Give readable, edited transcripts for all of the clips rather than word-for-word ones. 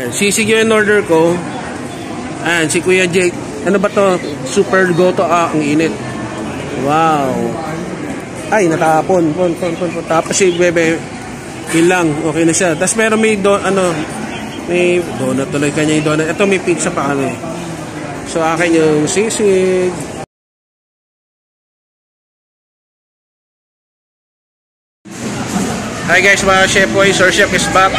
Ayan, sisig yung in-order ko. Ayan, si Kuya Jake. Ano ba to? Super goto. Ang init. Wow. Ay, natapon. Tapos si Bebe, ilang. Okay na siya. Tapos meron may may donut tuloy kanya yung donut. Ito may pizza pa kami. So akin yung sisig. Hi guys, mga chef boys, our chef is back.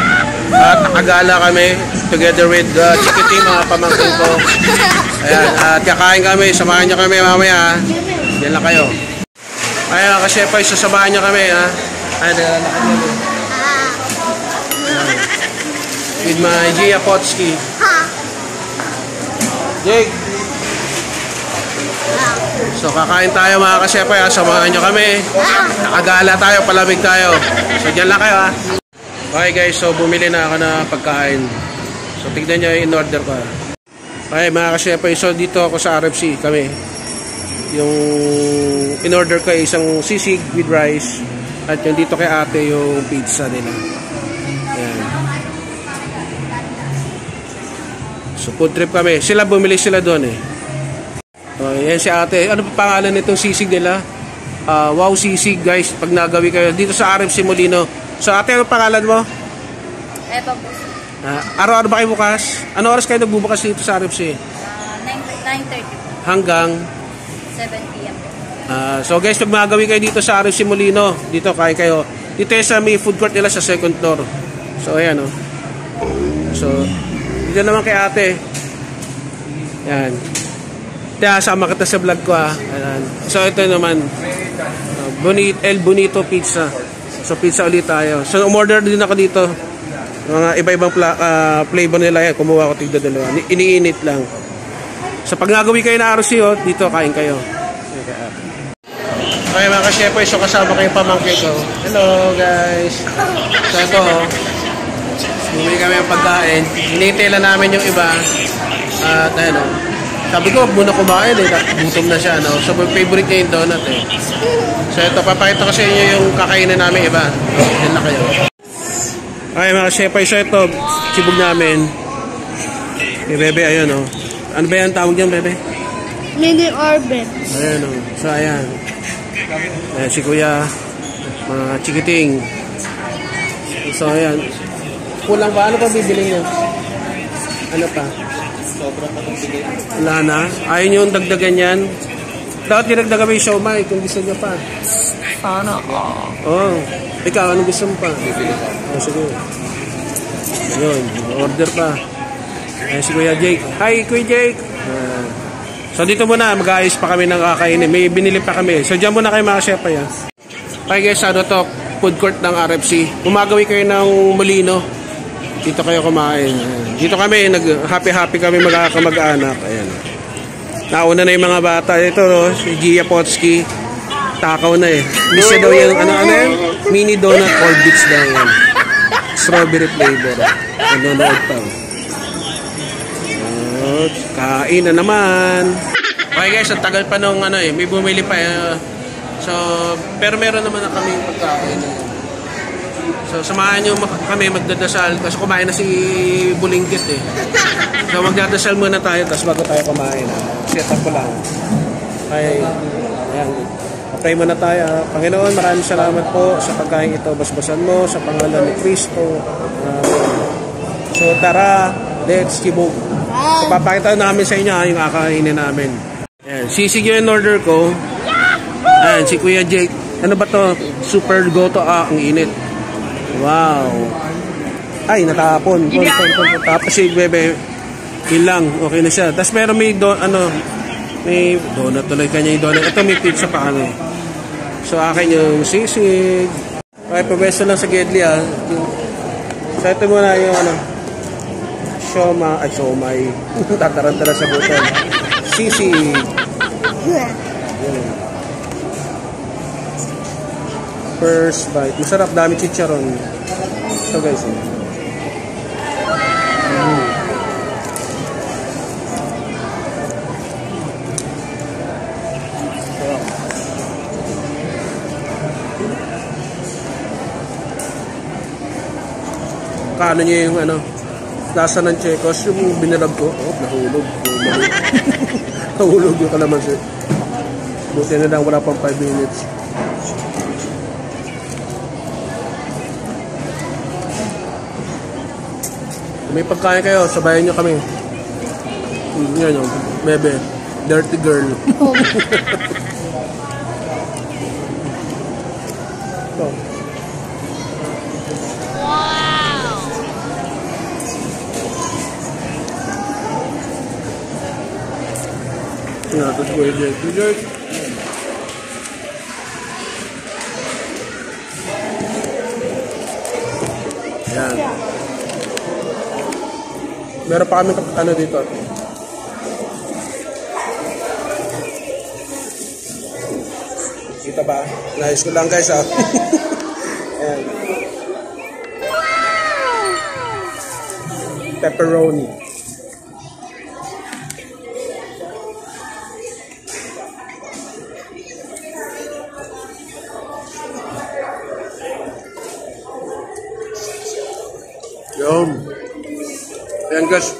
At nakagala kami together with Chikiting, mga pamangkin ko. Ayan, at kakain kami. Samahan nyo kami mamaya. Yan lang kayo. Ayan, mga chef boys, sasamahan nyo kami. Ha? Ayan, nalakad kami. With my Gia Potski. Jake. So kakain tayo mga ka-chef, samahan nyo kami. Nakagala tayo, palamig tayo. So dyan lang kayo ha. Okay guys, so bumili na ako na pagkain. So tignan nyo yung in-order ko. Okay mga ka-chef, so dito ako sa RFC kami. Yung in-order ko ay isang sisig with rice. At yung dito kay ate yung pizza nila. Ayan. So food trip kami. Sila bumili sila doon eh. Okay, yan si ate. Ano pa pangalan nitong sisig nila? Wow sisig guys. Pag nagawi kayo dito sa RFC Molino. So ate, ano pangalan mo? Eto po. Araw-araw ba kayo bukas? Ano oras kayo nagbubukas dito sa RFC? 9:30. Hanggang? 7 p.m. So guys, pag magawi kayo dito sa RFC Molino, dito kain kayo. Dito sa may food court nila sa second floor. So ayan oh. So dito naman kay ate. Yan. Kaya sama kita sa vlog ko ha. Ayan. So ito naman El Bonito Pizza. So pizza ulit tayo. So umorder din ako dito. Mga iba-ibang flavor nila yan. Kumuha ko tigda dalawa. Iniinit lang. So pag nagawi kayo na RC dito kain kayo. Okay mga ka-chef, so kasama kayong pamangkin ko. Hello guys. So ito bumili kami ng pagkain. Hinihintay lang namin yung iba. At ano, sabi ko, muna kumain eh. Gutom na siya, no? So, favorite niya yung donut eh. So, ito, papakita ko sa inyo yung kakainin namin iba. Yan na kayo. Okay, mga chef, so ito, sibog namin. Okay, Bebe, ayun, oh. Ano ba yan tawag dyan, Bebe? Mini Orbit. Ayan, oh. So, ayan. Ayan, si Kuya. Mga Chikiting. So, ayan. Kulang ba? Ano pa bibili niyo? Ano pa? Wala na. Ayaw nyo yung dagdagan yan. Dapat dinagdagan mo yung siomai kung gusto nyo pa. Sana oh. Ikaw, anong gusto mo pa? Oh, sige. Ayun, order pa. Ayan si Kuya Jake. Hi, Kuya Jake. So dito muna, mag-aayos pa kami ng kakainin. May binili pa kami. So dyan muna kayo mga chef pa yan. Okay guys, ano to? Food court ng RFC. Gumagawi kayo ng Molino. Dito kayo kumain. Dito kami, happy kami mag-anak. Ayan. Nauna na yung mga bata. Ito, si Gia Potski. Takaw na eh. Miss daw yung, yan? Mini donut or bits daw yan. Strawberry flavor. Nanonood pa. Kain na naman. Okay guys, ang tagal pa nung may bumili pa. So, pero meron naman na kami pagkain. So, samahan nyo kami magdadasal kasi kumain na si Bulingkit eh. So, magdadasal muna tayo tapos bago tayo kumain. Set up ko lang. Okay. Ayan. Okay muna tayo. Panginoon, maraming salamat po sa pagkain ito. Basbasan mo sa pangalan ni Kristo. So, tara. Let's kibog. So, papakita namin sa inyo yung kakainin namin. Ayan. Sisig yung in-order ko. Ayan, si Kuya Jake. Ano ba to? Super goto. Ang init. Wow. Ay, natapon. Tapos si Bebe, ilang. Okay na siya. Tapos meron may may donut tuloy kanya yung donut. Ito may pizza pa kami. So akin yung sisig. Okay, pabesa lang sa Gedli ha. So ito muna yung siomai. Tatarantala sa butol. Sisig. First bite. Masarap, dami chicharon. Ito guys. Kano niya yung lasa ng Checos, yung binilab ko, nahulog. Nahulog yung kalamansi. Buti na lang, wala pang 5 minutes. Kung may pagkain kayo, sabayan nyo kami. Yan yung, bebe, dirty girl. So. Yeah, tapos ko yung dessert. Yan. Meron pa kami ano dito. Kita ba? Nice ko lang guys ah. Ayan. Pepperoni. Yum. Ayan guys,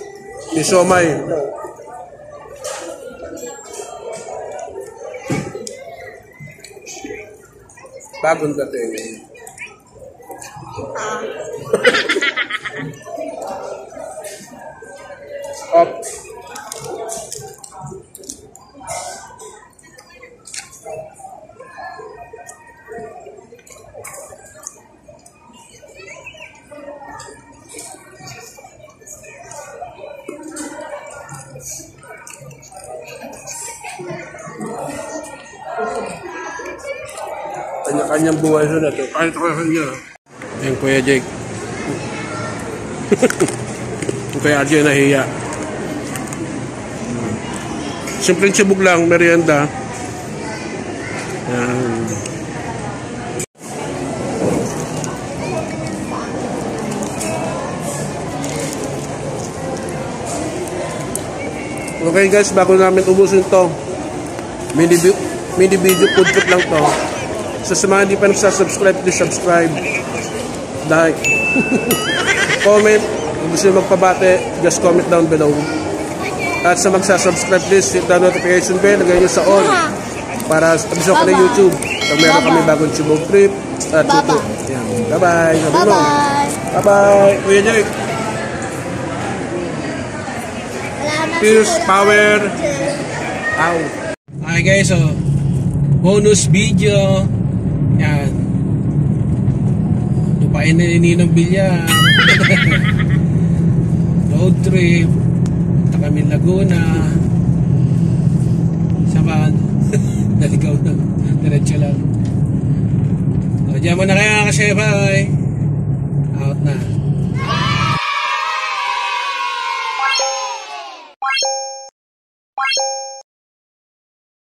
may siomay. Bagong dating. Up. Kanya-kanyang buhay sa natin. Kahit ko kanya. Ayan, Kuya Jake. Kung kaya RJ nahiya. Simpleng sibog lang, merienda. Ayan. Okay guys, bago namin ubusin to, mini video food trip lang to. So sa mga hindi pa nagsasubscribe, please subscribe, like, comment. Kung gusto nyo magpabate, just comment down below. At sa magsasubscribe, please hit the notification bell, lagay nyo sa on para abiso ko na YouTube pag meron kami bagong Cebu trip at tuto. Bye bye. Bye bye. Kuya Jake. Peace, power. Ow. Hi guys, so bonus video. Yan. Lupain na Ninong Villar. Road trip. Punta kami Laguna. Sama. Naligaw na. Diretso lang. So, diyan mo na kaya kasi bye.